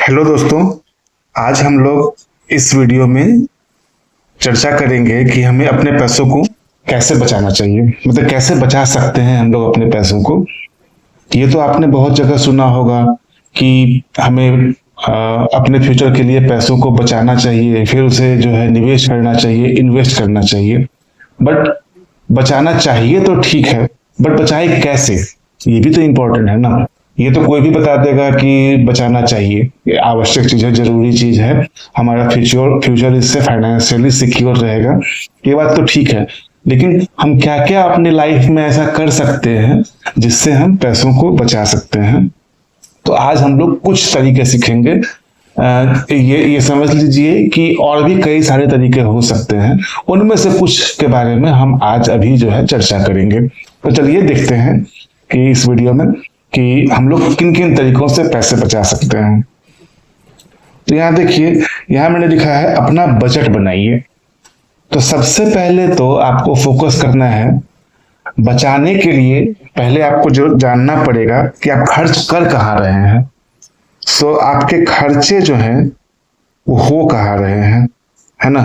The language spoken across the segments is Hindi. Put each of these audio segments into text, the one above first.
हेलो दोस्तों, आज हम लोग इस वीडियो में चर्चा करेंगे कि हमें अपने पैसों को कैसे बचाना चाहिए। मतलब कैसे बचा सकते हैं हम लोग अपने पैसों को। ये तो आपने बहुत जगह सुना होगा कि हमें अपने फ्यूचर के लिए पैसों को बचाना चाहिए, फिर उसे जो है निवेश करना चाहिए, इन्वेस्ट करना चाहिए। बट बचाना चाहिए तो ठीक है, बट बचाए कैसे, ये भी तो इम्पोर्टेंट है ना। ये तो कोई भी बता देगा कि बचाना चाहिए, ये आवश्यक चीज है, जरूरी चीज है, हमारा फ्यूचर फ्यूचर इससे फाइनेंशियली सिक्योर रहेगा, ये बात तो ठीक है। लेकिन हम क्या क्या अपने लाइफ में ऐसा कर सकते हैं जिससे हम पैसों को बचा सकते हैं। तो आज हम लोग कुछ तरीके सीखेंगे। ये समझ लीजिए कि और भी कई सारे तरीके हो सकते हैं, उनमें से कुछ के बारे में हम आज अभी जो है चर्चा करेंगे। तो चलिए देखते हैं कि इस वीडियो में कि हम लोग किन किन तरीकों से पैसे बचा सकते हैं। तो यहाँ देखिए, यहाँ मैंने लिखा है अपना बजट बनाइए। तो सबसे पहले तो आपको फोकस करना है बचाने के लिए। पहले आपको जो जानना पड़ेगा कि आप खर्च कर कहाँ रहे हैं। सो आपके खर्चे जो हैं वो हो कहाँ रहे हैं, है ना,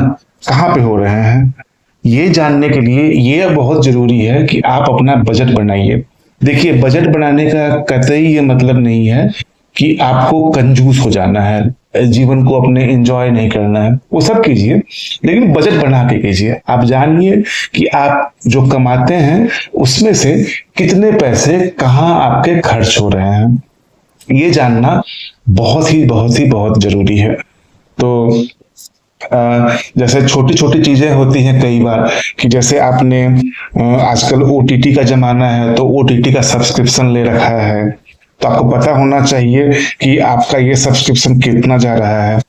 कहाँ पे हो रहे हैं। ये जानने के लिए ये बहुत जरूरी है कि आप अपना बजट बनाइए। देखिए, बजट बनाने का कतई ये मतलब नहीं है कि आपको कंजूस हो जाना है, जीवन को अपने एंजॉय नहीं करना है, वो सब कीजिए, लेकिन बजट बना के कीजिए। आप जानिए कि आप जो कमाते हैं उसमें से कितने पैसे कहाँ आपके खर्च हो रहे हैं। ये जानना बहुत जरूरी है। तो जैसे छोटी छोटी चीजें होती हैं कई बार कि जैसे आपने आजकल ओटीटी का जमाना है, तो ओटीटी का सब्सक्रिप्शन ले रखा है, तो आपको पता होना चाहिए कि आपका ये सब्सक्रिप्शन कितना जा रहा है।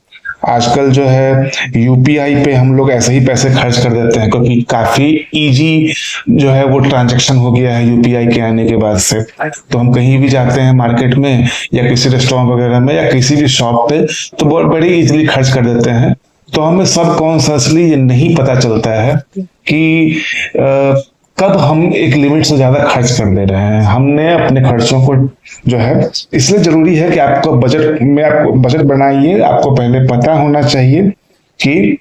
आजकल जो है यूपीआई पे हम लोग ऐसे ही पैसे खर्च कर देते हैं, क्योंकि काफी इजी जो है वो ट्रांजैक्शन हो गया है यूपीआई के आने के बाद से। तो हम कहीं भी जाते हैं मार्केट में या किसी रेस्टोरेंट वगैरह में या किसी भी शॉप पे, तो बहुत बड़ी इजीली खर्च कर देते हैं। तो हमें सबकॉन्शियसली ये नहीं पता चलता है कि कब हम एक लिमिट से ज्यादा खर्च कर दे रहे हैं। हमने अपने खर्चों को जो है, इसलिए जरूरी है कि आपको बजट बनाइए। आपको पहले पता होना चाहिए कि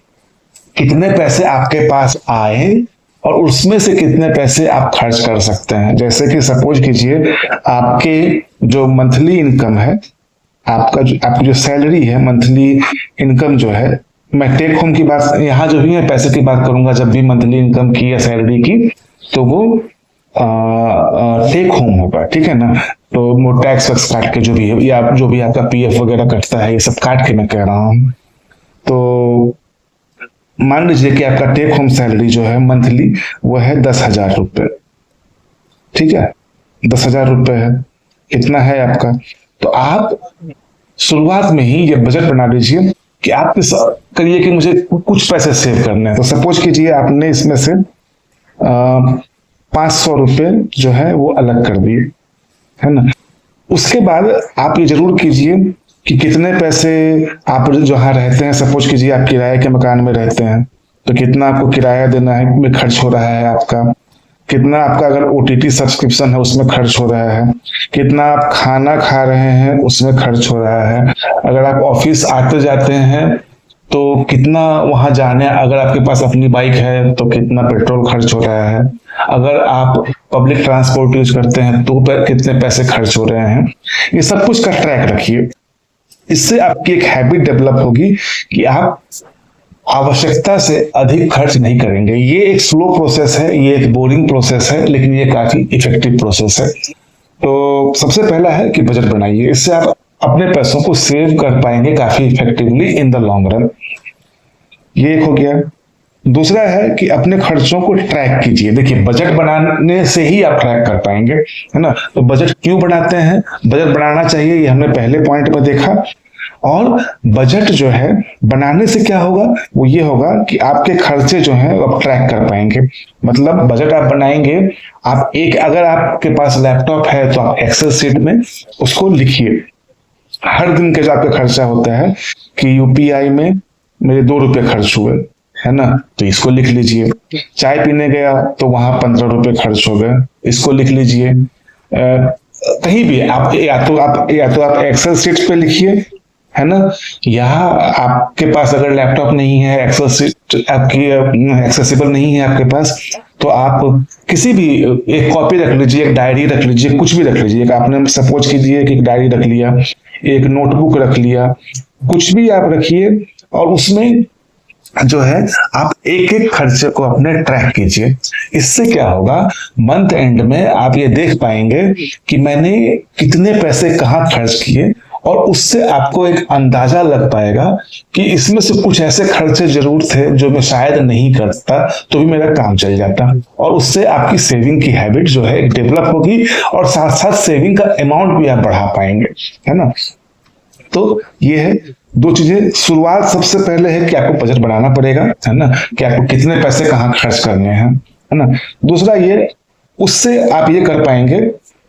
कितने पैसे आपके पास आए और उसमें से कितने पैसे आप खर्च कर सकते हैं। जैसे कि सपोज कीजिए आपके जो मंथली इनकम है, आपकी जो सैलरी है, मंथली इनकम जो है, मैं टेक होम की बात यहाँ जो भी मैं पैसे की बात करूंगा, जब भी मंथली इनकम की या सैलरी की, तो वो टेक होम होगा, ठीक है ना। तो वो टैक्स वैक्स काट के जो भी है, या जो भी आपका पीएफ वगैरह कटता है, ये सब काट के मैं कह रहा हूँ। तो मान लीजिए कि आपका टेक होम सैलरी जो है मंथली वो है 10,000 रुपये, ठीक है, 10,000 रुपये है, इतना है आपका। तो आप शुरुआत में ही ये बजट बना लीजिए कि आप करिए कि मुझे कुछ पैसे सेव करने हैं। तो सपोज कीजिए आपने इसमें से 500 रुपये जो है वो अलग कर दिए, है ना। उसके बाद आप ये जरूर कीजिए कि कितने पैसे आप जहाँ रहते हैं, सपोज कीजिए आप किराए के मकान में रहते हैं, तो कितना आपको किराया देना है में खर्च हो रहा है आपका, कितना आपका अगर ओटीटी सब्सक्रिप्शन है उसमें खर्च हो रहा है, कितना आप खाना खा रहे हैं उसमें खर्च हो रहा है, अगर आप ऑफिस आते जाते हैं तो कितना वहां जाने, अगर आपके पास अपनी बाइक है तो कितना पेट्रोल खर्च हो रहा है, अगर आप पब्लिक ट्रांसपोर्ट यूज करते हैं तो कितने पैसे खर्च हो रहे हैं। ये सब कुछ का ट्रैक रखिए। इससे आपकी एक हैबिट डेवलप होगी कि आप आवश्यकता से अधिक खर्च नहीं करेंगे। ये एक स्लो प्रोसेस है, ये एक बोरिंग प्रोसेस है, लेकिन ये काफी इफेक्टिव प्रोसेस है। तो सबसे पहला है कि बजट बनाइए। इससे आप अपने पैसों को सेव कर पाएंगे काफी effectively in the long run. ये एक हो गया। दूसरा है कि अपने खर्चों को ट्रैक कीजिए। देखिए, बजट बनाने से ही आप ट्रैक कर पाएंगे, है ना। तो बजट क्यों बनाते हैं, बजट बनाना चाहिए, ये हमने पहले पॉइंट में देखा। और बजट जो है बनाने से क्या होगा, वो ये होगा कि आपके खर्चे जो हैं वो आप ट्रैक कर पाएंगे। मतलब बजट आप बनाएंगे, आप अगर आपके पास लैपटॉप है तो आप एक्सेल शीट में उसको लिखिए, हर दिन का जो आपका खर्चा होता है कि यूपीआई में मेरे 2 रुपए खर्च हुए, है ना, तो इसको लिख लीजिए। चाय पीने गया तो वहां 15 रुपए खर्च हो गए, इसको लिख लीजिए। कहीं भी आप या तो आप एक्सेल शीट पे लिखिए है ना। यहाँ आपके पास अगर लैपटॉप नहीं है, आपकी एक्सेसिबल नहीं है आपके पास, तो आप किसी भी एक कॉपी रख लीजिए, एक डायरी रख लीजिए, कुछ भी रख लीजिए। आपने सपोज कीजिए कि एक डायरी रख लिया, एक नोटबुक रख लिया, कुछ भी आप रखिए, और उसमें जो है आप एक एक खर्चे को अपने ट्रैक कीजिए। इससे क्या होगा, मंथ एंड में आप ये देख पाएंगे कि मैंने कितने पैसे कहाँ खर्च किए, और उससे आपको एक अंदाजा लग पाएगा कि इसमें से कुछ ऐसे खर्चे जरूर थे जो मैं शायद नहीं करता तो भी मेरा काम चल जाता। और उससे आपकी सेविंग की हैबिट जो है डेवलप होगी, और साथ साथ सेविंग का अमाउंट भी आप बढ़ा पाएंगे, है ना। तो ये है दो चीजें। शुरुआत सबसे पहले है कि आपको बजट बनाना पड़ेगा, है ना, कि आपको कितने पैसे कहाँ खर्च करने हैं, है ना। दूसरा ये, उससे आप ये कर पाएंगे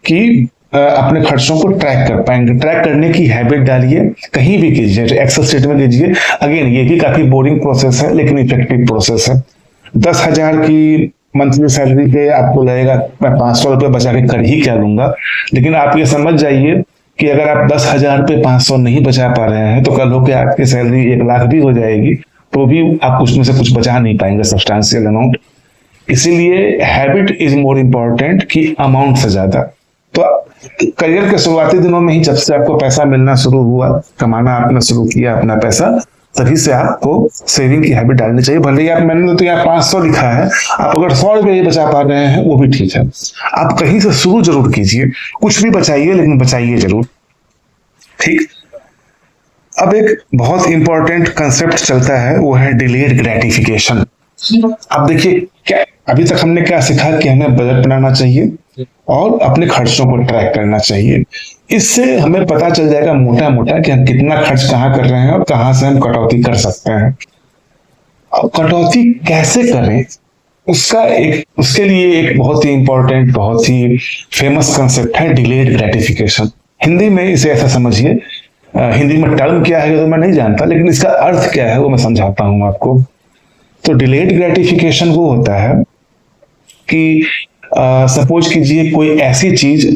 कि अपने खर्चों को ट्रैक कर पाएंगे। ट्रैक करने की हैबिट डालिए, कहीं भी कीजिए, एक्सेल शीट में कीजिए। अगेन ये भी काफी बोरिंग प्रोसेस है लेकिन इफेक्टिव प्रोसेस है। 10,000 की मंथली सैलरी पे आपको लगेगा मैं 500 रुपये बचा के कर ही क्या लूंगा, लेकिन आप ये समझ जाइए कि अगर आप 10,000 पे 500 नहीं बचा पा रहे हैं तो कल हो के आपकी सैलरी 1 लाख भी हो जाएगी तो भी आप उसमें से कुछ बचा नहीं पाएंगे सब्सटेंशियल अमाउंट। इसीलिए हैबिट इज मोर इम्पोर्टेंट कि अमाउंट से ज्यादा। तो करियर के शुरुआती दिनों में ही जब से आपको पैसा मिलना शुरू हुआ, कमाना आपने शुरू किया अपना पैसा, तभी से आपको सेविंग की हैबिट डालनी चाहिए। भले ही आप, मैंने तो यहाँ 500 लिखा है, आप अगर 100 रुपये ही बचा पा रहे हैं वो भी ठीक है। आप कहीं से शुरू जरूर कीजिए, कुछ भी बचाइए लेकिन बचाइए जरूर, ठीक। अब एक बहुत इंपॉर्टेंट कंसेप्ट चलता है, वो है डिलेड ग्रेटिफिकेशन। अब देखिए, क्या अभी तक हमने क्या सीखा कि हमें बजट बनाना चाहिए और अपने खर्चों को ट्रैक करना चाहिए। इससे हमें पता चल जाएगा मोटा मोटा कि हम कितना खर्च कहाँ कर रहे हैं और कहाँ से हम कटौती कर सकते हैं। अब कटौती कैसे करें, उसके लिए एक बहुत ही इंपॉर्टेंट, बहुत ही फेमस कंसेप्ट है डिलेड ग्रेटिफिकेशन। हिंदी में इसे ऐसा समझिए, हिंदी में टर्म क्या है तो मैं नहीं जानता, लेकिन इसका अर्थ क्या है वो मैं समझाता हूं आपको। तो डिलेड ग्रेटिफिकेशन वो होता है कि सपोज कीजिए कोई ऐसी चीज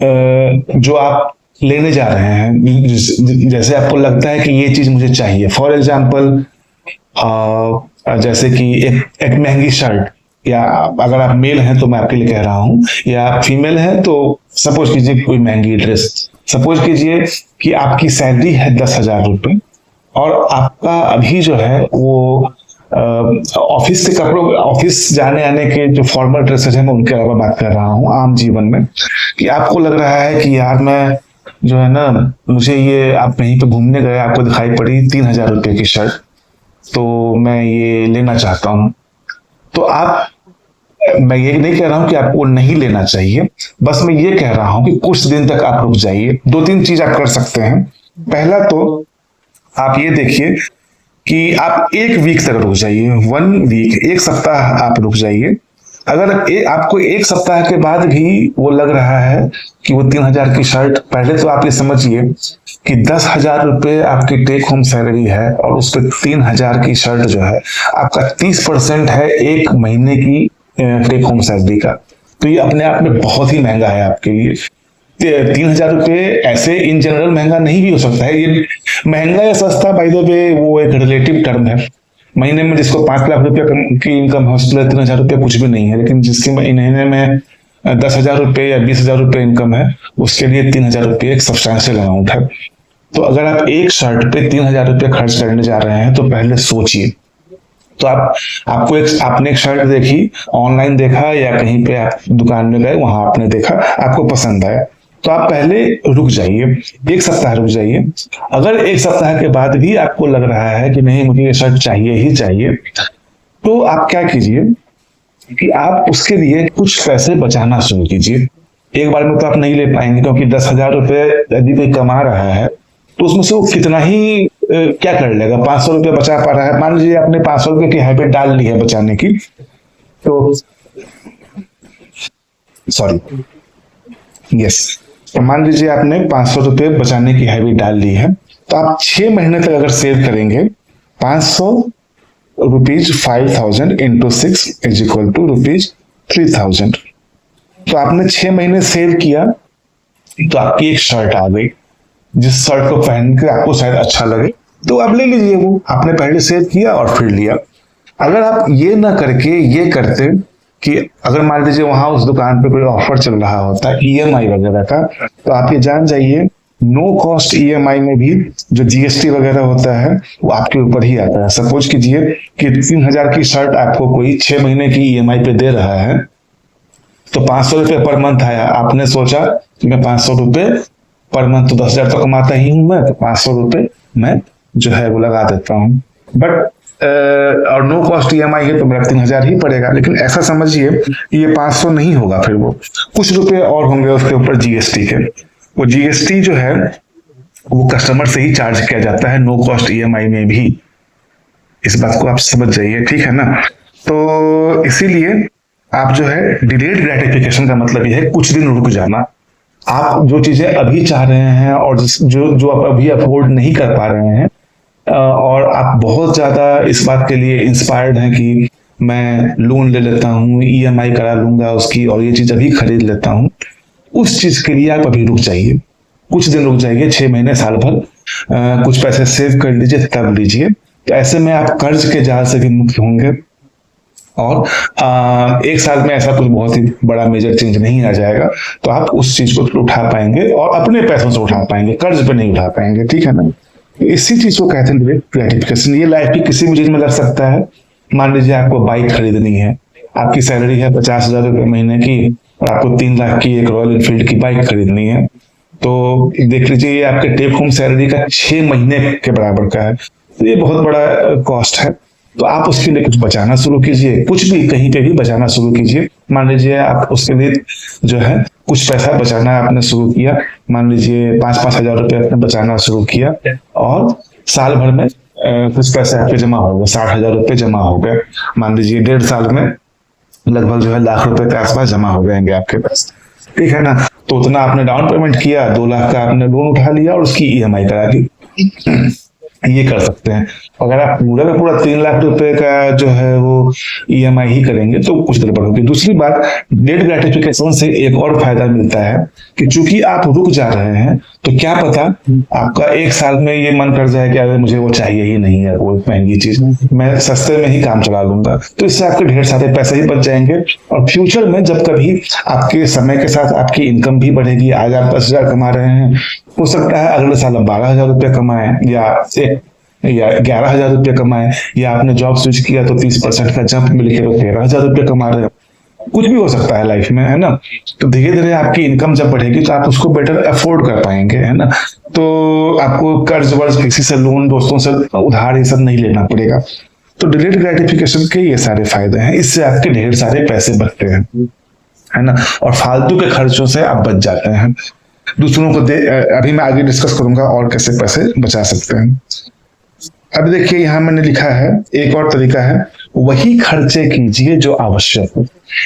जो आप लेने जा रहे हैं, जैसे आपको लगता है कि ये चीज मुझे चाहिए। फॉर एग्जाम्पल, जैसे कि एक महंगी शर्ट, या अगर आप मेल हैं तो मैं आपके लिए कह रहा हूं, या फीमेल है तो सपोज कीजिए कोई महंगी ड्रेस। सपोज कीजिए कि आपकी सैलरी है 10,000 रुपये, और आपका अभी जो है वो ऑफिस से कपड़ों, ऑफिस जाने आने के जो फॉर्मल ड्रेसेस हैं मैं उनके अलावा बात कर रहा हूँ आम जीवन में, कि आपको लग रहा है कि यार मैं जो है ना, मुझे ये, आप कहीं पे घूमने गए, आपको दिखाई पड़ी 3,000 रुपये की शर्ट, तो मैं ये लेना चाहता हूँ। तो आप, मैं ये नहीं कह रहा हूं कि आपको नहीं लेना चाहिए, बस मैं ये कह रहा हूं कि कुछ दिन तक आप रुक जाइए। 2-3 चीज आप कर सकते हैं। पहला तो आप ये देखिए कि आप 1 वीक तक रुक जाइए, 1 वीक, 1 सप्ताह आप रुक जाइए। अगर आपको 1 सप्ताह के बाद भी वो लग रहा है कि वो 3,000 की शर्ट, पहले तो आप ये समझिए कि 10,000 रुपये आपकी टेक होम सैलरी है, और उस पर 3,000 की शर्ट जो है आपका 30% है 1 महीने की टेक होम सैलरी का। तो ये अपने आप में बहुत ही महंगा है आपके लिए। 3,000 रुपये ऐसे इन जनरल महंगा नहीं भी हो सकता है। ये महंगा या सस्ता बाय द वे वो एक रिलेटिव टर्म है। महीने में जिसको 5 लाख रुपए की इनकम है उसके लिए 3,000 रुपये कुछ भी नहीं है, लेकिन जिसकी महीने में 10,000 रुपये या 20,000 रुपये इनकम है उसके लिए 3,000 रुपये एक सब्सटेंशियल अमाउंट है। तो अगर आप एक शर्ट पे 3,000 रुपये खर्च करने जा रहे हैं तो पहले सोचिए। तो आपने एक शर्ट देखी, ऑनलाइन देखा या कहीं पे आप दुकान में गए, वहां आपने देखा, आपको पसंद आया, तो आप पहले रुक जाइए, 1 सप्ताह रुक जाइए। अगर 1 सप्ताह के बाद भी आपको लग रहा है कि नहीं मुझे ये शर्ट चाहिए ही चाहिए, तो आप क्या कीजिए कि आप उसके लिए कुछ पैसे बचाना शुरू कीजिए। एक बार में तो आप नहीं ले पाएंगे, क्योंकि 10,000 रुपये यदि कोई कमा रहा है तो उसमें से वो कितना ही क्या कर लेगा। 500 रुपये बचा पा रहा है, मान लीजिए आपने 500 रुपये की हैबिट डाल ली है बचाने की, तो तो मान लीजिए आपने 500 रुपये बचाने की हैबिट डाल ली है, तो आप 6 महीने तक अगर सेव करेंगे, 500 rupees 5,000 into 6 is equal to rupees 3,000। तो आपने 6 महीने सेव किया तो आपकी एक शर्ट आ गई। जिस शर्ट को पहन के आपको शायद अच्छा लगे तो आप ले लीजिए, वो आपने पहले सेव किया और फिर लिया। अगर आप ये ना करके ये करते कि अगर मान लीजिए वहां उस दुकान पे कोई ऑफर चल रहा होता है ईएमआई वगैरह का, तो आप ये जान जाइए नो कॉस्ट ईएमआई में भी जो जीएसटी वगैरह होता है वो आपके ऊपर ही आता है। सपोज कीजिए कि 3,000 की शर्ट आपको कोई 6 महीने की ईएमआई पे दे रहा है, तो 500 रुपये पर मंथ आया। आपने सोचा कि मैं 500 रुपये पर मंथ तो 10,000 तो कमाता ही हूं मैं, तो 500 रुपये मैं जो है वो लगा देता हूँ। बट और नो कॉस्ट ईएमआई है तो मेरा 3,000 ही पड़ेगा। लेकिन ऐसा समझिए ये 500 नहीं होगा, फिर वो कुछ रुपए और होंगे उसके ऊपर जीएसटी के। वो जीएसटी जो है वो कस्टमर से ही चार्ज किया जाता है नो कॉस्ट ईएमआई में भी। इस बात को आप समझ जाइए, ठीक है ना। तो इसीलिए आप जो है डिलेड ग्रेटिफिकेशन का मतलब यह है कुछ दिन रुक जाना। आप जो चीजें अभी चाह रहे हैं और जो आप अभी अफोर्ड नहीं कर पा रहे हैं और आप बहुत ज्यादा इस बात के लिए इंस्पायर्ड हैं कि मैं लोन ले लेता हूँ, ईएमआई करा लूंगा उसकी और ये चीज अभी खरीद लेता हूँ, उस चीज के लिए आप अभी रुक जाइए, कुछ दिन रुक जाइए, 6 महीने साल भर कुछ पैसे सेव कर लीजिए तब लीजिए। तो ऐसे में आप कर्ज के जाल से भी मुक्त होंगे और 1 साल में ऐसा कुछ बहुत ही बड़ा मेजर चेंज नहीं आ जाएगा। तो आप उस चीज को उठा पाएंगे और अपने पैसों से उठा पाएंगे, कर्ज पे नहीं उठा पाएंगे, ठीक है ना। इसी चीज को कहते हैं डिलेड ग्रेटिफिकेशन। ये लाइफ की किसी भी चीज में लग सकता है। मान लीजिए आपको बाइक खरीदनी है, आपकी सैलरी है 50,000 रुपये महीने की और आपको 3 लाख की एक रॉयल एनफील्ड की बाइक खरीदनी है, तो देख लीजिए ये आपके टेक होम सैलरी का 6 महीने के बराबर का है। तो ये बहुत बड़ा कॉस्ट है। तो आप उसके लिए कुछ बचाना शुरू कीजिए, कुछ भी कहीं पे भी बचाना शुरू कीजिए। मान लीजिए आप उसके लिए जो है कुछ पैसा बचाना आपने शुरू किया, मान लीजिए 5-5 हजार रुपये आपने बचाना शुरू किया और साल भर में कुछ पैसे आपके जमा हो गए, 60,000 रुपये जमा हो गए। मान लीजिए 1.5 साल में लगभग जो है लाख रुपए के आसपास जमा हो जाएंगे आपके पास, ठीक है ना। तो उतना आपने डाउन पेमेंट किया, 2 लाख का आपने लोन उठा लिया और उसकी ईएमआई करा दी। ये कर सकते हैं। अगर आप पूरा का पूरा 3 लाख रुपए का जो है वो ईएमआई ही करेंगे तो कुछ गड़बड़ होगी। दूसरी बात, डेट ग्रेटिफिकेशन से एक और फायदा मिलता है कि चूंकि आप रुक जा रहे हैं तो क्या पता आपका 1 साल में ये मन कर जाए कि अरे मुझे वो चाहिए ही नहीं है, वो महंगी चीज, मैं सस्ते में ही काम चला लूंगा। तो इससे आपके ढेर सारे पैसे ही बच जाएंगे और फ्यूचर में जब कभी आपके समय के साथ आपकी इनकम भी बढ़ेगी, आज आप 10,000 कमा रहे हैं, हो सकता है अगले साल आप 12,000 रुपये कमाएं या 11,000 रुपये कमाएं, या आपने जॉब स्विच किया तो 30% का जंप मिल के तो 13,000 रुपये कमा रहे हो। कुछ भी हो सकता है लाइफ में, है ना। तो धीरे धीरे आपकी इनकम जब बढ़ेगी तो आप उसको बेटर अफोर्ड कर पाएंगे, है ना। तो आपको कर्ज वर्ज किसी से लोन, दोस्तों से उधार ये सब नहीं लेना पड़ेगा। तो डिलेड ग्रेटिफिकेशन के ये सारे फायदे हैं, इससे आपके ढेर सारे पैसे बचते हैं, है ना, और फालतू के खर्चों से आप बच जाते हैं। दूसरों को अभी मैं आगे डिस्कस करूंगा और कैसे पैसे बचा सकते हैं। अब देखिए यहाँ मैंने लिखा है एक और तरीका है, वही खर्चे कीजिए जो आवश्यक हो।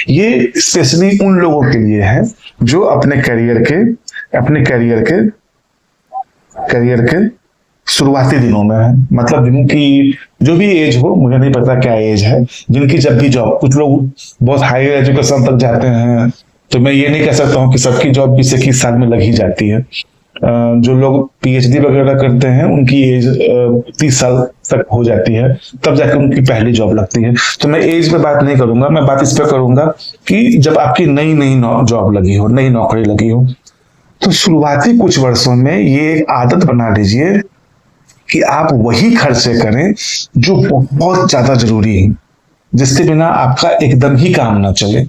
ये स्पेशली उन लोगों के लिए है जो अपने करियर के शुरुआती दिनों में है, मतलब जिनकी जो भी एज हो, मुझे नहीं पता क्या एज है, जिनकी जब भी जॉब, कुछ लोग बहुत हायर एजुकेशन तक जाते हैं, तो मैं ये नहीं कह सकता हूँ कि सबकी जॉब 20-21 साल में लग ही जाती है। जो लोग पीएचडी वगैरह करते हैं उनकी एज 30 साल तक हो जाती है, तब जाकर उनकी पहली जॉब लगती है। तो मैं एज पे बात नहीं करूंगा, मैं बात इस पे करूंगा कि जब आपकी नई जॉब लगी हो, नई नौकरी लगी हो, तो शुरुआती कुछ वर्षों में ये आदत बना लीजिए कि आप वही खर्चे करें जो बहुत ज्यादा जरूरी है, जिसके बिना आपका एकदम ही काम ना चले।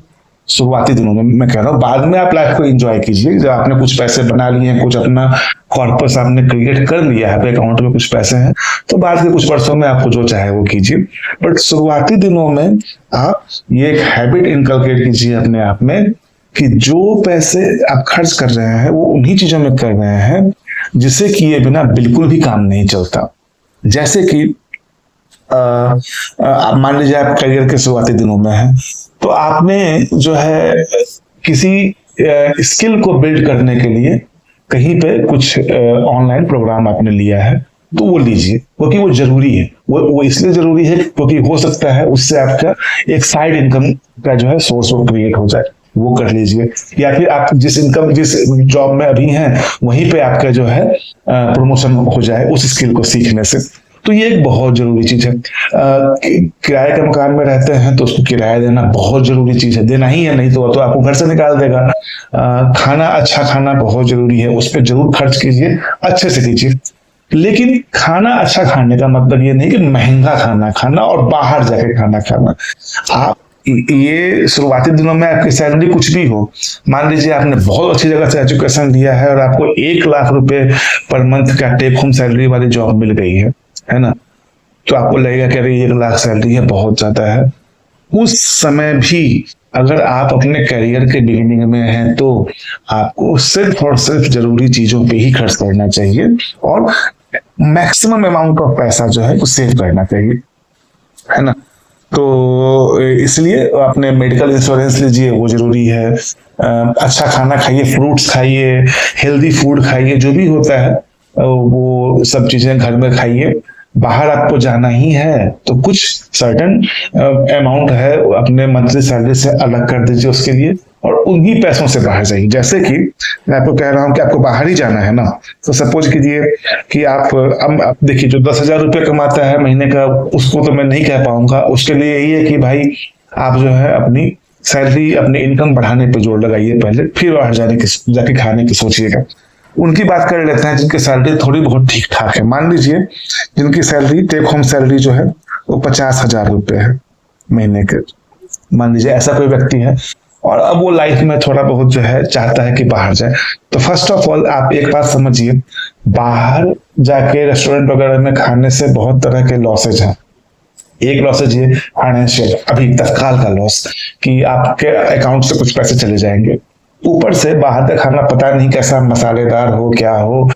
शुरुआती दिनों में मैं कह रहा हूँ, बाद में आप लाइफ को एंजॉय कीजिए। जब आपने कुछ पैसे बना लिए हैं, कुछ अपना कॉर्पस आपने क्रिएट कर लिया है, आपके अकाउंट में कुछ पैसे हैं, तो बाद के कुछ वर्षों में आपको जो चाहे वो कीजिए। बट शुरुआती दिनों में आप ये एक हैबिट इनकलकेट कीजिए अपने आप में कि जो पैसे आप खर्च कर रहे हैं वो उन्हीं चीजों में कर रहे हैं जिसे किए बिना बिल्कुल भी काम नहीं चलता। जैसे कि मान लीजिए आप करियर के शुरुआती दिनों में हैं, तो आपने जो है किसी स्किल को बिल्ड करने के लिए कहीं पे कुछ ऑनलाइन प्रोग्राम आपने लिया है, तो वो लीजिए, क्योंकि वो जरूरी है। वो इसलिए जरूरी है क्योंकि हो सकता है उससे आपका एक साइड इनकम का जो है सोर्स वो क्रिएट हो जाए। वो कर लीजिए, या फिर आप जिस जॉब में अभी हैं वहीं पे आपका जो है प्रमोशन हो जाए उस स्किल को सीखने से। तो ये एक बहुत जरूरी चीज है। किराए के मकान में रहते हैं तो उसको किराया देना बहुत जरूरी चीज है, देना ही है, नहीं तो आपको घर से निकाल देगा। खाना, अच्छा खाना बहुत जरूरी है, उस पर जरूर खर्च कीजिए, अच्छे से कीजिए। लेकिन खाना अच्छा खाने का मतलब ये नहीं कि महंगा खाना खाना और बाहर जाके खाना खाना। आप ये शुरुआती दिनों में आपकी सैलरी कुछ भी हो, मान लीजिए आपने बहुत अच्छी जगह से एजुकेशन लिया है और आपको 1 लाख रुपए पर मंथ का टेक होम सैलरी वाली जॉब मिल गई है ना, तो आपको लगेगा कि अरे 1 लाख सैलरी है, बहुत ज्यादा है। उस समय भी अगर आप अपने करियर के बिगिनिंग में हैं तो आपको सिर्फ और सिर्फ जरूरी चीजों पे ही खर्च करना चाहिए और मैक्सिमम अमाउंट ऑफ पैसा जो है वो सेव करना चाहिए, है ना। तो इसलिए अपने मेडिकल इंश्योरेंस लीजिए, वो जरूरी है। अच्छा खाना खाइए, फ्रूट्स खाइए, हेल्दी फूड खाइए, जो भी होता है वो सब चीजें घर में खाइए। बाहर आपको जाना ही है तो कुछ सर्टन अमाउंट है अपने मंथली सैलरी से अलग कर दीजिए उसके लिए, और उन्हीं पैसों से बाहर जाइए। जैसे कि मैं आपको कह रहा हूं कि आपको बाहर ही जाना है ना, तो सपोज कीजिए कि आप देखिए जो 10,000 रुपये कमाता है महीने का, उसको तो मैं नहीं कह पाऊंगा। उसके लिए यही है कि भाई आप जो है अपनी सैलरी, अपनी इनकम बढ़ाने पे जोर लगाइए पहले, फिर बाहर जाके खाने की सोचिएगा। उनकी बात कर लेते हैं जिनकी सैलरी थोड़ी बहुत ठीक ठाक है। मान लीजिए जिनकी सैलरी, टेक होम सैलरी जो है वो 50,000 रुपये है महीने के। मान लीजिए ऐसा कोई व्यक्ति है और अब वो लाइफ में थोड़ा बहुत जो है चाहता है कि बाहर जाए। तो फर्स्ट ऑफ ऑल आप एक बात समझिए, बाहर जाके रेस्टोरेंट वगैरह में खाने से बहुत तरह के लॉसेज हैं। एक लॉसेज ये फाइनेंशियल, अभी तत्काल का लॉस कि आपके अकाउंट से कुछ पैसे चले जाएंगे। ऊपर से बाहर का खाना पता नहीं कैसा मसालेदार हो, क्या हो,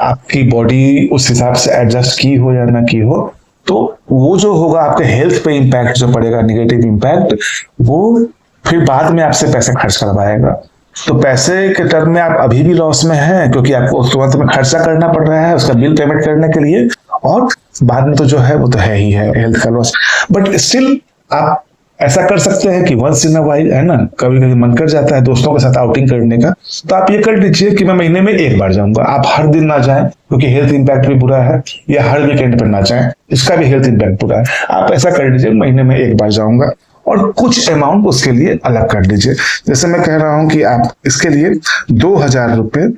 आपकी बॉडी उस हिसाब से एडजस्ट की हो या ना की हो, तो वो जो होगा आपके हेल्थ पे इम्पैक्ट जो पड़ेगा, निगेटिव इम्पैक्ट, वो फिर बाद में आपसे पैसे खर्च करवाएगा। तो पैसे के टर्म में आप अभी भी लॉस में हैं, क्योंकि आपको तुरंत में खर्चा करना पड़ रहा है उसका बिल पेमेंट करने के लिए, और बाद में तो जो है वो तो है ही है हेल्थ का लॉस। बट स्टिल आप ऐसा कर सकते हैं कि वंस इन अ वाइल, है ना, कभी कभी मन कर जाता है दोस्तों के साथ आउटिंग करने का, तो आप ये कर लीजिए कि मैं महीने में 1 बार जाऊंगा। आप हर दिन ना जाएं क्योंकि हेल्थ इंपैक्ट भी बुरा है, या हर वीकेंड पर ना जाएं, इसका भी हेल्थ इंपैक्ट बुरा है। आप ऐसा कर लीजिए महीने में 1 बार जाऊंगा, और कुछ अमाउंट उसके लिए अलग कर लीजिए। जैसे मैं कह रहा हूं कि आप इसके लिए 2,000 रुपये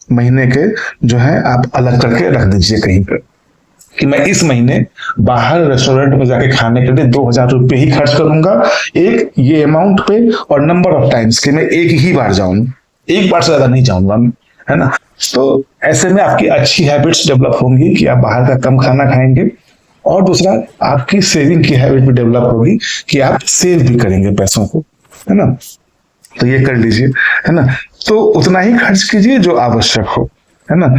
महीने के जो है आप अलग करके रख दीजिए कहीं पर, कि मैं इस महीने बाहर रेस्टोरेंट में जाके खाने के लिए 2,000 रुपये ही खर्च करूंगा, एक ये अमाउंट पे, और नंबर ऑफ टाइम्स कि मैं एक ही बार जाऊंगा, एक बार से ज्यादा नहीं जाऊंगा, है ना। तो ऐसे में आपकी अच्छी हैबिट्स डेवलप होंगी कि आप बाहर का कम खाना खाएंगे, और दूसरा आपकी सेविंग की हैबिट भी डेवलप होगी कि आप सेव भी करेंगे पैसों को, है ना। तो ये कर लीजिए, है ना। तो उतना ही खर्च कीजिए जो आवश्यक हो, है ना।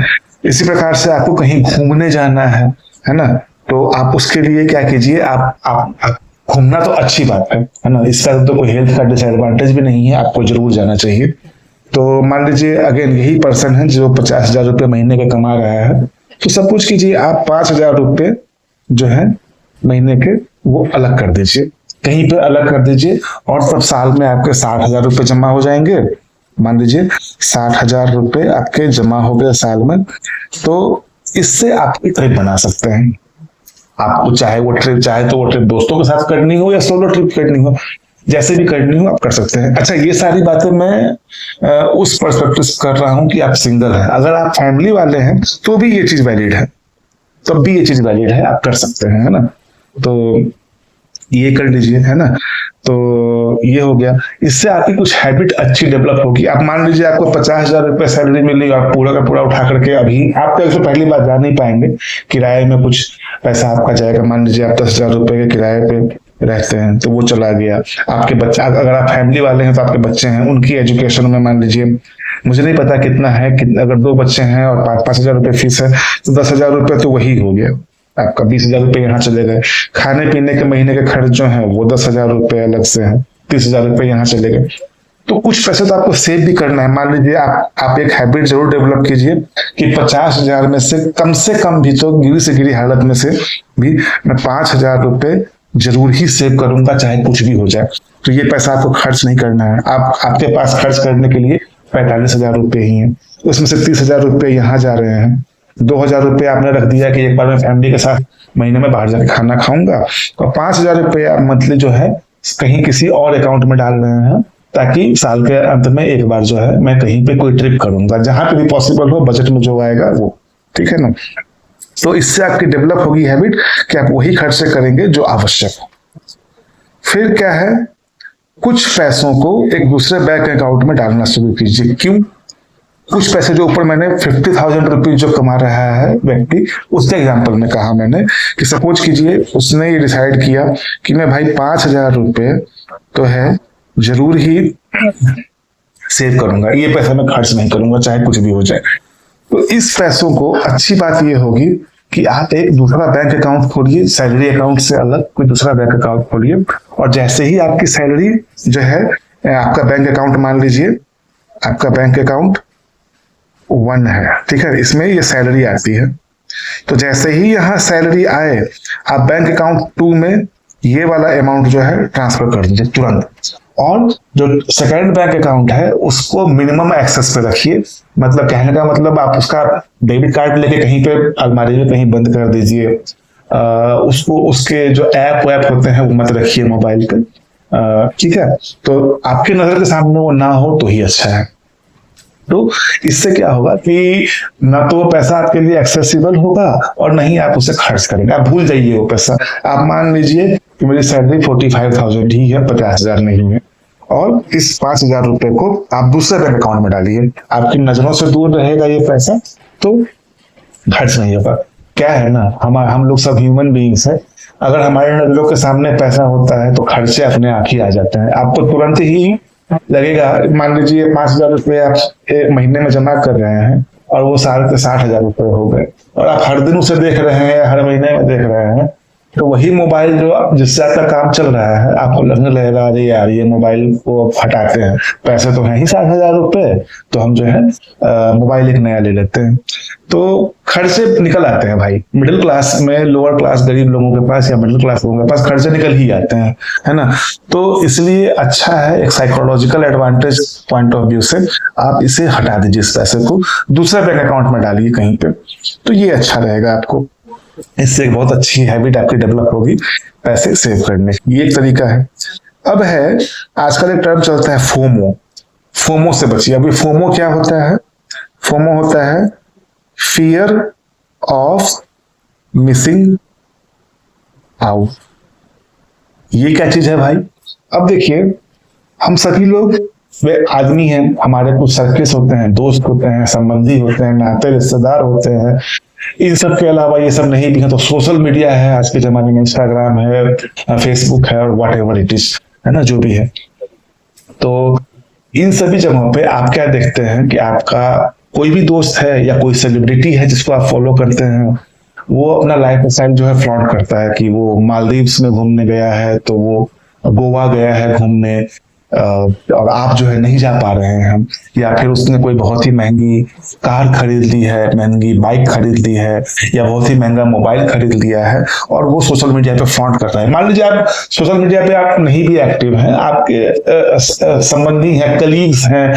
इसी प्रकार से आपको कहीं घूमने जाना है ना, तो आप उसके लिए क्या कीजिए, आप घूमना तो अच्छी बात है ना, इसका तो कोई हेल्थ का डिसएडवांटेज भी नहीं है, आपको जरूर जाना चाहिए। तो मान लीजिए अगेन यही पर्सन है जो 50,000 रुपये महीने का कमा रहा है, तो सपोज कीजिए आप 5,000 रुपये जो है महीने के वो अलग कर दीजिए, कहीं पर अलग कर दीजिए, और तब साल में आपके 60,000 रुपये जमा हो जाएंगे। मान लीजिए 60,000 रुपये आपके जमा हो गए साल में, तो इससे आप एक ट्रिप बना सकते हैं। आपको चाहे तो वो ट्रिप दोस्तों के साथ करनी हो या सोलो ट्रिप करनी हो, जैसे भी करनी हो आप कर सकते हैं। अच्छा, ये सारी बातें मैं उस पर्सपेक्टिव से कर रहा हूं कि आप सिंगल हैं। अगर आप फैमिली वाले हैं तो भी ये चीज वैलिड है, तब भी ये चीज वैलिड है, आप कर सकते हैं, है ना। तो ये कर लीजिए, है ना। तो ये हो गया, इससे आपकी कुछ हैबिट अच्छी डेवलप होगी। आप मान लीजिए आपको 50,000 रुपये सैलरी मिली, आप पूरा का पूरा उठा करके, अभी आप तो पहली बार जा नहीं पाएंगे, किराए में कुछ पैसा आपका जाएगा। मान लीजिए आप 10,000 रुपये के किराए पे रहते हैं तो वो चला गया। आपके बच्चे, अगर आप फैमिली वाले हैं तो आपके बच्चे हैं, उनकी एजुकेशन में मान लीजिए, मुझे नहीं पता कितना है, अगर 2 बच्चे हैं और 5,000 रुपये फीस है तो 10,000 रुपये तो वही हो गया आपका। 20,000 रुपये यहाँ चले गए। खाने पीने के महीने के खर्च जो है वो 10,000 रुपये अलग से है, 30,000 रुपये यहाँ चले गए। तो कुछ पैसे तो आपको सेव भी करना है। मान लीजिए आप एक हैबिट जरूर डेवलप कीजिए कि 50,000 में से कम भी, तो गिरी से गिरी हालत में से भी मैं 5,000 रुपये जरूर ही सेव करूंगा, चाहे कुछ भी हो जाए। तो ये पैसा आपको खर्च नहीं करना है। आपके पास खर्च करने के लिए 45,000 रुपये ही है, उसमें से 30,000 रुपये यहाँ जा रहे हैं। 2,000 रुपये आपने रख दिया कि एक बार मैं फैमिली के साथ महीने में बाहर जाकर खाना खाऊंगा, और 5,000 रुपये आप मंथली जो है कहीं किसी और अकाउंट में डाल रहे हैं, ताकि साल के अंत में एक बार जो है मैं कहीं पे कोई ट्रिप करूंगा, जहां पे भी पॉसिबल हो, बजट में जो आएगा वो। ठीक है ना? तो इससे आपकी डेवलप होगी हैबिट कि आप वही खर्चे करेंगे जो आवश्यक हो। फिर क्या है, कुछ पैसों को एक दूसरे बैंक अकाउंट में डालना शुरू कीजिए। क्यों? कुछ पैसे जो ऊपर मैंने 50,000 रुपीज जो कमा रहा है व्यक्ति, उसके एग्जाम्पल में कहा मैंने कि सपोज कीजिए उसने ये डिसाइड किया कि मैं भाई 5,000 रुपये तो है जरूर ही सेव करूंगा, ये पैसा मैं खर्च नहीं करूंगा चाहे कुछ भी हो जाए। तो इस पैसों को अच्छी बात ये होगी कि आप एक दूसरा बैंक अकाउंट खोलिए, सैलरी अकाउंट से अलग कोई दूसरा बैंक अकाउंट खोलिए, और जैसे ही आपकी सैलरी जो है, आपका बैंक अकाउंट मान लीजिए आपका बैंक अकाउंट 1 है, ठीक है, इसमें ये सैलरी आती है। तो जैसे ही यहाँ सैलरी आए, आप बैंक अकाउंट 2 में ये वाला अमाउंट जो है ट्रांसफर कर दीजिए तुरंत। और जो सेकंड बैंक अकाउंट है उसको मिनिमम एक्सेस पे रखिए। मतलब कहने का मतलब आप उसका डेबिट कार्ड लेके कहीं पे अलमारी में कहीं बंद कर दीजिए। उसको उसके जो ऐप वैप होते हैं वो मत रखिए मोबाइल पे। ठीक है, तो आपकी नजर के सामने वो ना हो तो ही अच्छा है। तो इससे क्या होगा कि ना तो वो पैसा आपके लिए एक्सेसिबल होगा और नहीं आप उसे खर्च करेंगे। आप भूल जाइए वो पैसा। आप मान लीजिए कि मेरी सैलरी 45,000 ही है, 50,000 नहीं है, और इस 5,000 रुपए को आप दूसरे बैंक अकाउंट में डालिए। आपकी नजरों से दूर रहेगा ये पैसा, तो खर्च नहीं होगा। क्या है ना, हम लोग सब ह्यूमन बीइंग्स है। अगर हमारे नजरों के सामने पैसा होता है तो खर्चे अपने आप ही आ जाते हैं। आपको तुरंत ही लगेगा, मान लीजिए 5,000 रुपये आप एक महीने में जमा कर रहे हैं और वो साल के 60,000 रुपये हो गए, और आप हर दिन उसे देख रहे हैं, हर महीने में देख रहे हैं, तो वही मोबाइल जो जिससे आपका काम चल रहा है, आपको लगने लगेगा अरे यार ये मोबाइल को हटाते हैं, पैसे तो हैं ही 60,000 रुपये, तो हम जो है मोबाइल एक नया ले लेते हैं। तो खर्चे निकल आते हैं भाई। मिडिल क्लास में, लोअर क्लास गरीब लोगों के पास या मिडिल क्लास लोगों के पास खर्चे निकल ही आते हैं, है ना? तो इसलिए अच्छा है, एक psychological advantage point of view से आप इसे हटा दीजिए, इस पैसे को दूसरे बैंक अकाउंट में डालिए कहीं पे, तो ये अच्छा रहेगा आपको। इससे एक बहुत अच्छी हैबिट आपकी डेवलप होगी पैसे सेव करने की। ये एक तरीका है। अब है, आजकल एक टर्म चलता है फोमो। फोमो से बचिए। अभी फोमो क्या होता है? फोमो होता है फियर ऑफ मिसिंग आउट। ये क्या चीज है भाई? अब देखिए, हम सभी लोग वे आदमी हैं, हमारे कुछ सर्किल्स होते हैं, दोस्त होते हैं, संबंधी होते हैं, नाते रिश्तेदार होते हैं। इन सब के अलावा ये सब नहीं भी है तो सोशल मीडिया है आज के जमाने में, इंस्टाग्राम है, फेसबुक है, और व्हाट एवर इट इज, है ना, जो भी है। तो इन सभी जगहों पे आप क्या देखते हैं कि आपका कोई भी दोस्त है या कोई सेलिब्रिटी है जिसको आप फॉलो करते हैं, वो अपना लाइफ स्टाइल जो है फ्लॉन्ट करता है कि वो मालदीव्स में घूमने गया है, तो वो गोवा गया है घूमने, और आप जो है नहीं जा पा रहे हैं। या फिर उसने कोई बहुत ही महंगी कार खरीद ली है, महंगी बाइक खरीद ली है, या बहुत ही महंगा मोबाइल खरीद लिया है, और वो सोशल मीडिया पे फ्लॉन्ट कर रहा है। मान लीजिए आप सोशल मीडिया पे आप नहीं भी एक्टिव हैं, आपके संबंधी हैं, कलीग्स हैं,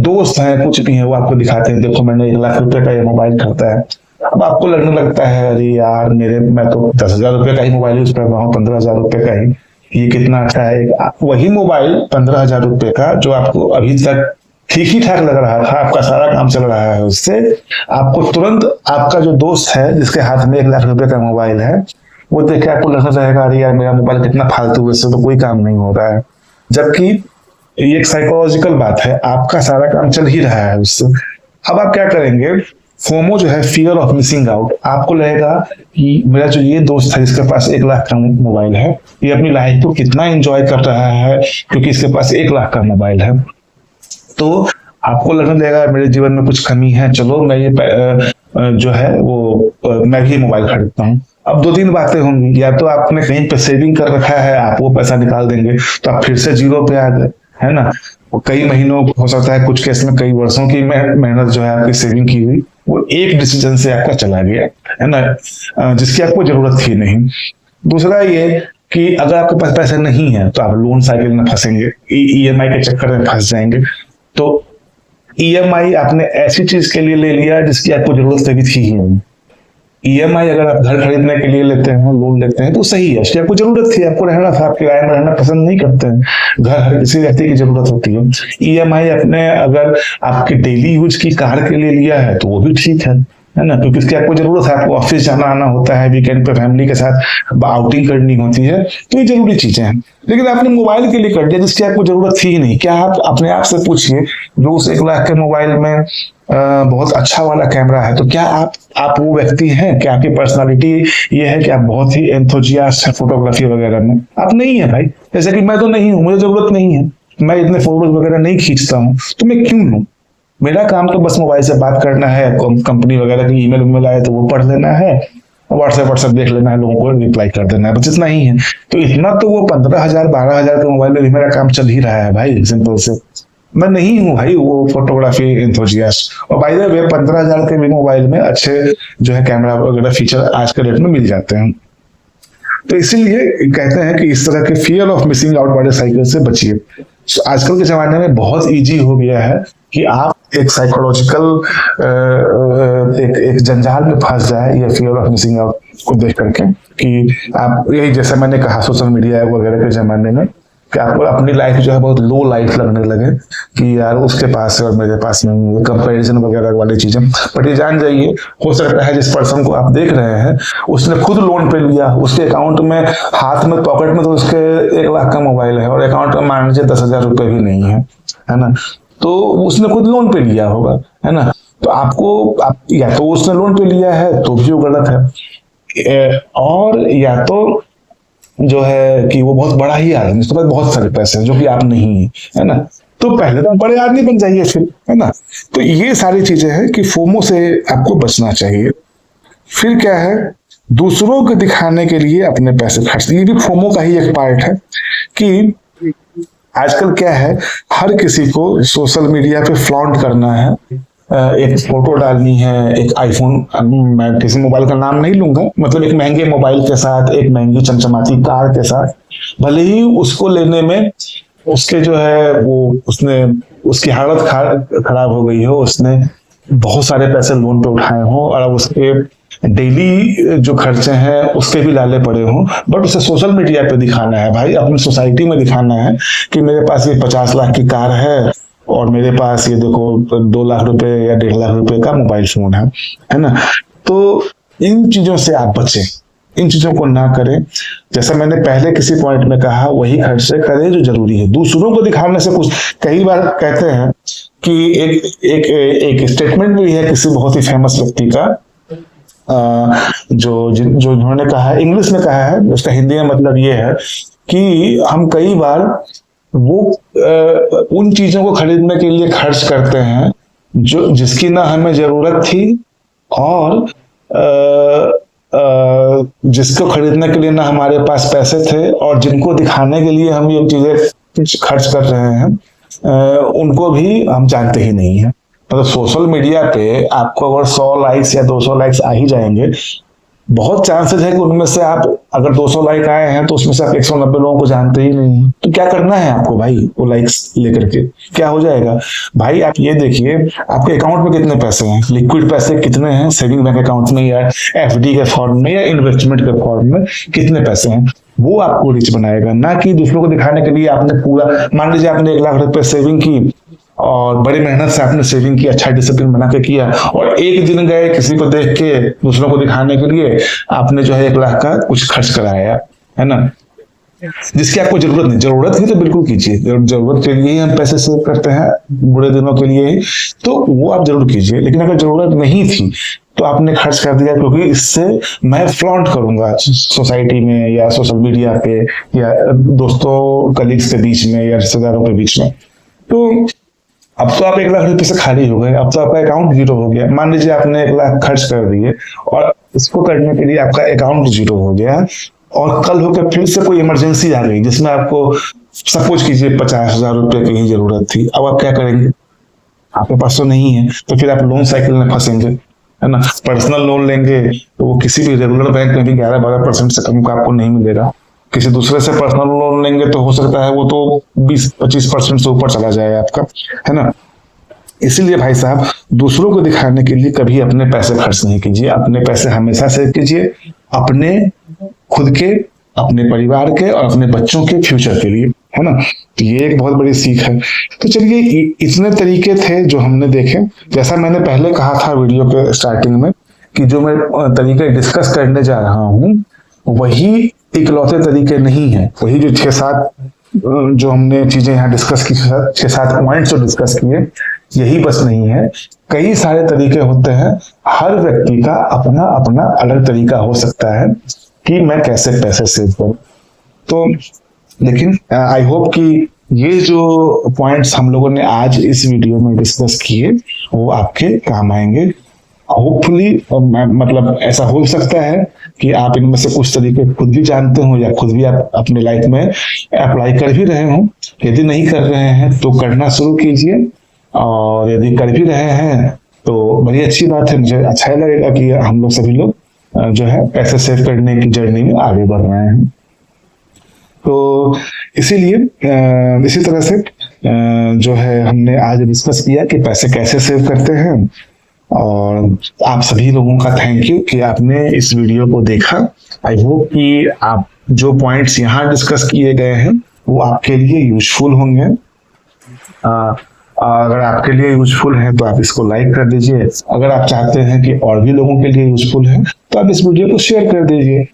दोस्त हैं, कुछ भी हैं, वो आपको दिखाते हैं, देखो मैंने 1 लाख रुपए का ये मोबाइल खरीदा है। अब आपको लगने लगता है अरे यार मैं तो 10,000 रुपए का ही मोबाइल यूज कर रहा हूँ, 15,000 रुपए का ही, ये कितना अच्छा है। वही मोबाइल 15,000 रुपए का जो आपको अभी तक ठीक ही ठाक लग रहा था, आपका सारा काम चल रहा है उससे, आपको तुरंत आपका जो दोस्त है जिसके हाथ में 1 लाख रुपए का मोबाइल है, वो देख के आपको लगता रहेगा अरे यार मेरा मोबाइल कितना फालतू है, इससे तो कोई काम नहीं हो रहा है। जबकि ये एक साइकोलॉजिकल बात है, आपका सारा काम चल ही रहा है उससे। अब आप क्या करेंगे? फोमो जो है, फियर ऑफ मिसिंग आउट, आपको लगेगा कि मेरा जो ये दोस्त है जिसके पास 1 लाख का मोबाइल है, ये अपनी लाइफ को कितना एंजॉय कर रहा है क्योंकि इसके पास 1 लाख का मोबाइल है। तो आपको लगने लगेगा मेरे जीवन में कुछ कमी है, चलो मैं ये जो है वो मैं भी मोबाइल खरीदता हूँ। अब 2-3 बातें होंगी, या तो आपने कहीं पे सेविंग कर रखा है, आप वो पैसा निकाल देंगे तो आप फिर से जीरो पे आ गए, है ना। वो कई महीनों हो सकता है, कुछ केस में कई वर्षों की मेहनत जो है आपकी सेविंग की हुई, वो एक डिसीजन से आपका चला गया, है ना, जिसकी आपको जरूरत थी नहीं। दूसरा ये कि अगर आपके पास पैसे नहीं है तो आप लोन साइकिल में फंसेंगे, ईएमआई के चक्कर में फंस जाएंगे। तो ईएमआई आपने ऐसी चीज के लिए ले लिया जिसकी आपको जरूरत कभी थी ही नहीं। ईएमआई अगर आप घर खरीदने के लिए लेते हैं, लोन लेते हैं, तो सही है, उसकी आपको जरूरत थी, आपको रहना था, आप किराए में रहना पसंद नहीं करते हैं, घर हर किसी व्यक्ति की जरूरत होती है। ईएमआई अपने अगर आपके डेली यूज की कार के लिए लिया है तो वो भी ठीक है ना, क्योंकि इसकी आपको जरूरत है, आपको ऑफिस जाना आना होता है, वीकेंड पे फैमिली के साथ आउटिंग करनी होती है, तो ये जरूरी चीजें हैं। लेकिन आपने मोबाइल के लिए कर दिया जिसकी आपको जरूरत थी ही नहीं। क्या आप अपने आप से पूछिए, जो उस 1 लाख के मोबाइल में बहुत अच्छा वाला कैमरा है, तो क्या आप वो व्यक्ति हैं? क्या आपकी पर्सनालिटी ये है कि आप बहुत ही एंथुजियास्ट हैं फोटोग्राफी वगैरह में? आप नहीं है भाई। जैसे कि मैं तो नहीं हूँ, मुझे जरूरत नहीं है, मैं इतने फोटोज वगैरह नहीं खींचता हूँ, तो मैं क्यों लूँ? मेरा काम तो बस मोबाइल से बात करना है, कंपनी वगैरह की ईमेल उमेल आए तो वो पढ़ लेना है, व्हाट्सएप देख लेना है, लोगों को रिप्लाई कर देना है, बस इतना ही है। तो इतना तो वो 15,000 12,000 के मोबाइल में भी मेरा काम चल ही रहा है भाई, सिंपल से। मैं नहीं हूँ भाई वो फोटोग्राफी एंथुजियास्ट। और बाय द वे 15,000 के भी मोबाइल में अच्छे जो है कैमरा वगैरह फीचर आज के डेट में मिल जाते हैं। तो इसीलिए कहते हैं कि इस तरह के फियर ऑफ मिसिंग आउट वाले साइकिल से बचिए। आजकल के जमाने में बहुत इजी हो गया है कि आप एक साइकोलॉजिकल एक जंजाल में फंस जाए ये फियर ऑफ मिसिंग आउट को देख करके, कि आप यही जैसे मैंने कहा सोशल मीडिया वगैरह के जमाने में कि आपको अपनी लाइफ जो है बहुत लो लाइफ लगने लगे कि यार उसके पास है और मेरे पास नहीं है, कंपैरिजन वगैरह वाली चीजें। बट ये जान जाइए, हो सकता है जिस पर्सन को आप देख रहे हैं उसने खुद लोन पे लिया, उसके अकाउंट में हाथ में पॉकेट में तो उसके 1 लाख का मोबाइल है और अकाउंट में मान लीजिए 10,000 रुपए भी नहीं है ना, तो उसने खुद लोन पे लिया होगा, है ना। तो आप या तो उसने लोन पे लिया है तो भी वो गलत है, और या तो जो है कि वो बहुत बड़ा ही आदमी, उसके पास बहुत सारे पैसे हैं जो कि आप नहीं है ना, तो पहले तो बड़े आदमी बन जाइए फिर, है ना। तो ये सारी चीजें हैं कि फोमो से आपको बचना चाहिए। फिर क्या है, दूसरों को दिखाने के लिए अपने पैसे खर्च, ये भी फोमो का ही एक पार्ट है कि आजकल क्या है, हर किसी को सोशल मीडिया पे फ्लॉन्ट करना है, एक फोटो डालनी है, एक आईफोन, मैं किसी मोबाइल का नाम नहीं लूंगा, मतलब एक महंगे मोबाइल के साथ, एक महंगी चमचमाती कार के साथ, भले ही उसको लेने में उसके जो है वो उसने उसकी हालत खराब हो गई हो, उसने बहुत सारे पैसे लोन पे उठाए हो और अब उसके डेली जो खर्चे हैं उसके भी लाले पड़े हों, बट उसे सोशल मीडिया पे दिखाना है भाई, अपनी सोसाइटी में दिखाना है कि मेरे पास ये 50 लाख की कार है और मेरे पास ये देखो 2 लाख रुपए या 1.5 लाख रुपए का मोबाइल फोन है ना। तो इन चीजों से आप बचें, इन चीजों को ना करें। जैसा मैंने पहले किसी पॉइंट में कहा, वही खर्च से करें जो जरूरी है। दूसरों को दिखाने से कुछ, कई बार कहते हैं कि एक स्टेटमेंट भी है किसी बहुत ही फेमस व्यक्ति का, जो उन्होंने कहा है, इंग्लिश में कहा है, उसका हिंदी में मतलब ये है कि हम कई बार वो उन चीजों को खरीदने के लिए खर्च करते हैं जो जिसकी ना हमें जरूरत थी, और जिसको खरीदने के लिए ना हमारे पास पैसे थे, और जिनको दिखाने के लिए हम ये चीजें खर्च कर रहे हैं उनको भी हम जानते ही नहीं है। मतलब सोशल मीडिया पे आपको अगर 100 लाइक्स या 200 लाइक्स आ ही जाएंगे, बहुत चांसेस है कि उनमें से आप अगर 200 लाइक आए हैं तो उसमें से आप 190 लोगों को जानते ही नहीं। तो क्या करना है आपको भाई वो लाइक्स लेकर के, क्या हो जाएगा भाई? आप ये देखिए आपके अकाउंट में कितने पैसे हैं, लिक्विड पैसे कितने हैं सेविंग बैंक अकाउंट में, या एफडी के फॉर्म में, या इन्वेस्टमेंट के फॉर्म में कितने पैसे हैं, वो आपको रिच बनाएगा। ना कि दूसरों को दिखाने के लिए आपने पूरा, मान लीजिए आपने 1 लाख रुपए सेविंग की और बड़ी मेहनत से आपने सेविंग की, अच्छा डिसिप्लिन बना के किया, और एक दिन गए किसी को देख के दूसरों को दिखाने के लिए आपने जो है 1 लाख का कुछ खर्च कराया, है ना, जिसकी आपको जरूरत नहीं। जरूरत है तो बिल्कुल कीजिए, जरूरत के लिए ही हम पैसे सेव करते हैं, बुरे दिनों के लिए ही, तो वो आप जरूर कीजिए। लेकिन अगर जरूरत नहीं थी तो आपने खर्च कर दिया क्योंकि इससे मैं फ्लॉन्ट करूंगा सोसाइटी में या सोशल मीडिया पे या दोस्तों कलीग्स के बीच में या रिश्तेदारों के बीच में, तो अब तो आप 1 लाख रुपए से खाली हो गए, अब तो आपका अकाउंट जीरो हो गया। मान लीजिए आपने 1 लाख खर्च कर दिए और इसको करने के लिए आपका अकाउंट जीरो हो गया, और कल होकर फिर से कोई इमरजेंसी आ गई जिसमें आपको सपोज कीजिए 50,000 रुपए की ही जरूरत थी। अब आप क्या करेंगे? आपके पास तो नहीं है, तो फिर आप लोन साइकिल में फंसेंगे, है ना। पर्सनल लोन लेंगे तो वो किसी भी रेगुलर बैंक में भी 11-12% से कम का आपको नहीं मिलेगा, किसी दूसरे से पर्सनल लोन लेंगे तो हो सकता है वो तो 20-25% से ऊपर चला जाए आपका, है ना। इसीलिए भाई साहब, दूसरों को दिखाने के लिए कभी अपने पैसे खर्च नहीं कीजिए। अपने पैसे हमेशा सेव कीजिए, अपने खुद के, अपने परिवार के और अपने बच्चों के फ्यूचर के लिए, है ना। तो ये एक बहुत बड़ी सीख है। तो चलिए, इतने तरीके थे जो हमने देखे। जैसा मैंने पहले कहा था वीडियो के स्टार्टिंग में कि जो मैं तरीके डिस्कस करने जा रहा हूँ वही इकलौते तरीके नहीं है। वही जो 6-7 जो हमने चीजें यहाँ डिस्कस की, 6-7 पॉइंट्स जो डिस्कस किए, यही बस नहीं है। कई सारे तरीके होते हैं। हर व्यक्ति का अपना अपना अलग तरीका हो सकता है कि मैं कैसे पैसे सेव करूं। तो लेकिन आई होप कि ये जो पॉइंट्स हम लोगों ने आज इस वीडियो में डिस्कस किए वो आपके काम आएंगे। होपफुली मतलब ऐसा हो सकता है कि आप इनमें से कुछ तरीके खुद भी जानते हो या खुद भी आप अपने लाइफ में अप्लाई कर भी रहे हो। यदि नहीं कर रहे हैं तो करना शुरू कीजिए, और यदि कर भी रहे हैं तो बड़ी अच्छी बात है। मुझे अच्छा लगेगा कि हम लोग सभी लोग जो है पैसे सेव करने की जर्नी में आगे बढ़ रहे हैं। तो इसीलिए इसी तरह से जो है हमने आज डिस्कस किया कि पैसे कैसे सेव करते हैं। और आप सभी लोगों का थैंक यू कि आपने इस वीडियो को देखा। आई होप कि आप जो पॉइंट्स यहाँ डिस्कस किए गए हैं वो आपके लिए यूजफुल होंगे। अगर आपके लिए यूजफुल है तो आप इसको लाइक कर दीजिए। अगर आप चाहते हैं कि और भी लोगों के लिए यूजफुल है तो आप इस वीडियो को शेयर कर दीजिए।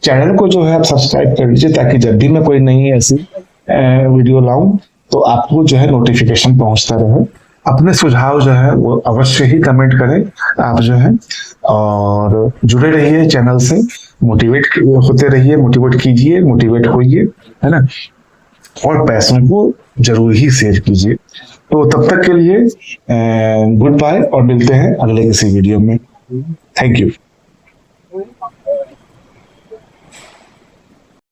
चैनल को जो है आप सब्सक्राइब कर लीजिए, ताकि जब भी मैं कोई नई ऐसी वीडियो लाऊं तो आपको जो है नोटिफिकेशन पहुंचता रहे। अपने सुझाव जो है वो अवश्य ही कमेंट करें आप जो है, और जुड़े रहिए चैनल से, मोटिवेट होते रहिए, मोटिवेट कीजिए, मोटिवेट होइए, है ना। और पैसों को जरूर ही सेव कीजिए। तो तब तक के लिए गुड बाय, और मिलते हैं अगले किसी वीडियो में। Thank you.